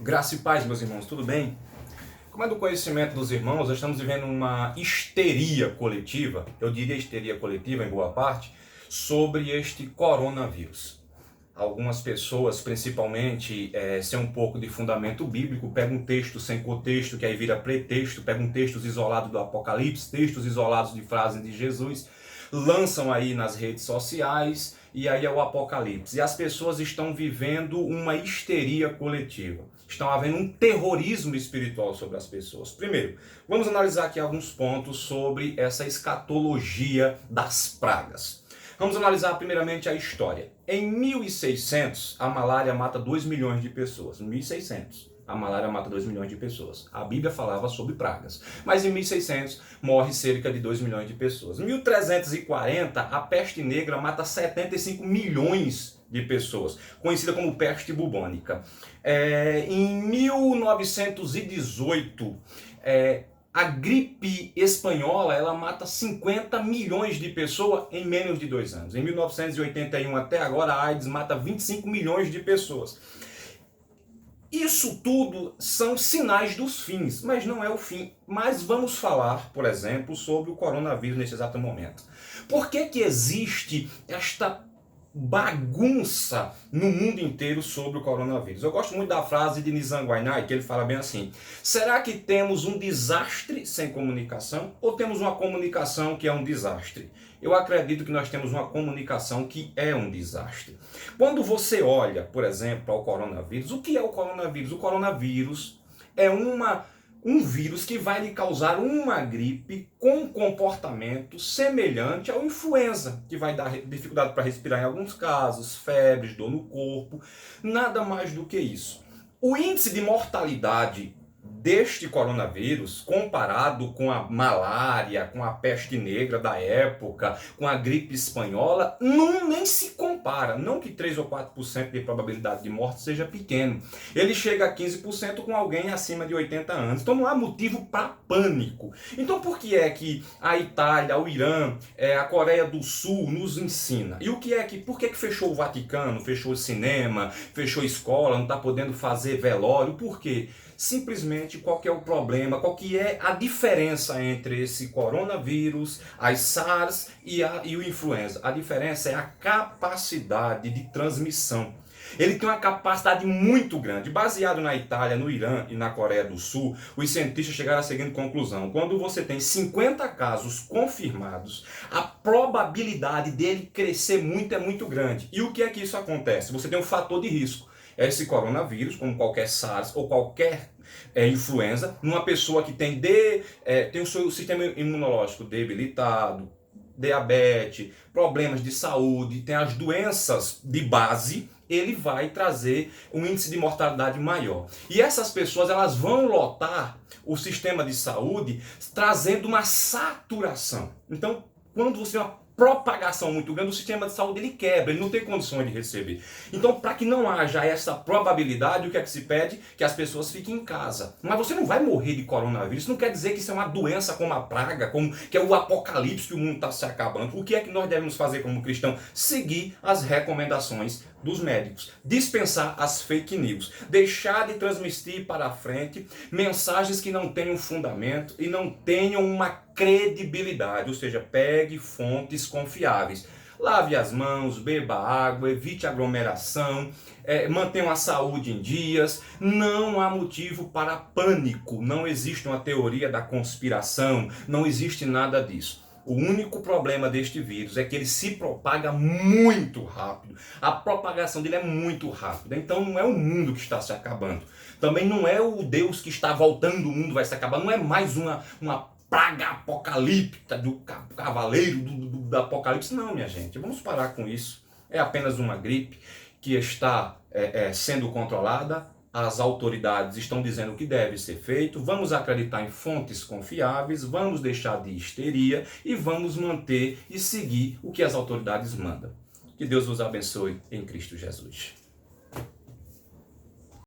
Graça e paz, meus irmãos, tudo bem? Como é do conhecimento dos irmãos, nós estamos vivendo uma histeria coletiva, eu diria histeria coletiva em boa parte, sobre este coronavírus. Algumas pessoas, principalmente, sem um pouco de fundamento bíblico, pegam um texto sem contexto, que aí vira pretexto, pegam textos isolados do Apocalipse, textos isolados de frases de Jesus, lançam aí nas redes sociais, e aí é o Apocalipse. E as pessoas estão vivendo uma histeria coletiva. Estão havendo um terrorismo espiritual sobre as pessoas. Primeiro, vamos analisar aqui alguns pontos sobre essa escatologia das pragas. Vamos analisar primeiramente a história. Em 1600, a malária mata 2 milhões de pessoas. 1600. A malária mata 2 milhões de pessoas. A Bíblia falava sobre pragas. Mas em 1600 morre cerca de 2 milhões de pessoas. Em 1340, a peste negra mata 75 milhões de pessoas, conhecida como peste bubônica. Em 1918, a gripe espanhola, ela mata 50 milhões de pessoas em menos de 2 anos. Em 1981 até agora, a AIDS mata 25 milhões de pessoas. Isso tudo são sinais dos fins, mas não é o fim. Mas vamos falar, por exemplo, sobre o coronavírus nesse exato momento. Por que que existe esta bagunça no mundo inteiro sobre o coronavírus? Eu gosto muito da frase de Nizam Guainai, que ele fala bem assim: será que temos um desastre sem comunicação ou temos uma comunicação que é um desastre? Eu acredito que nós temos uma comunicação que é um desastre. Quando você olha, por exemplo, ao coronavírus, o que é o coronavírus? O coronavírus é um vírus que vai lhe causar uma gripe com comportamento semelhante ao influenza, que vai dar dificuldade para respirar em alguns casos, febres, dor no corpo, nada mais do que isso. O índice de mortalidade deste coronavírus, comparado com a malária, com a peste negra da época, com a gripe espanhola, nem se compara. Não que 3 ou 4% de probabilidade de morte seja pequeno. Ele chega a 15% com alguém acima de 80 anos. Então não há motivo para pânico. Então por que é que a Itália, o Irã, a Coreia do Sul nos ensina? E por que fechou o Vaticano, fechou o cinema, fechou a escola, não está podendo fazer velório? Por quê? Simplesmente qual que é o problema, qual que é a diferença entre esse coronavírus, as SARS e o influenza. A diferença é a capacidade de transmissão. Ele tem uma capacidade muito grande. Baseado na Itália, no Irã e na Coreia do Sul, os cientistas chegaram à seguinte conclusão: quando você tem 50 casos confirmados, a probabilidade dele crescer muito é muito grande. E o que é que isso acontece? Você tem um fator de risco. Esse coronavírus, como qualquer SARS ou qualquer influenza, numa pessoa que tem o seu sistema imunológico debilitado, diabetes, problemas de saúde, tem as doenças de base, ele vai trazer um índice de mortalidade maior. E essas pessoas, elas vão lotar o sistema de saúde, trazendo uma saturação. Então, quando você tem uma propagação muito grande, o sistema de saúde ele quebra, ele não tem condições de receber. Então, para que não haja essa probabilidade, o que é que se pede? Que as pessoas fiquem em casa. Mas você não vai morrer de coronavírus, isso não quer dizer que isso é uma doença como a praga, que é o apocalipse, que o mundo está se acabando. O que é que nós devemos fazer como cristão? Seguir as recomendações dos médicos, dispensar as fake news, deixar de transmitir para a frente mensagens que não tenham fundamento e não tenham uma credibilidade, ou seja, pegue fontes confiáveis. Lave as mãos, beba água, evite aglomeração, mantenha a saúde em dias. Não há motivo para pânico, não existe uma teoria da conspiração, não existe nada disso. O único problema deste vírus é que ele se propaga muito rápido. A propagação dele é muito rápida. Então não é o mundo que está se acabando. Também não é o Deus que está voltando, o mundo vai se acabar. Não é mais uma praga apocalíptica do cavaleiro do apocalipse. Não, minha gente, vamos parar com isso. É apenas uma gripe que está sendo controlada. As autoridades estão dizendo o que deve ser feito, vamos acreditar em fontes confiáveis, vamos deixar de histeria e vamos manter e seguir o que as autoridades mandam. Que Deus vos abençoe em Cristo Jesus.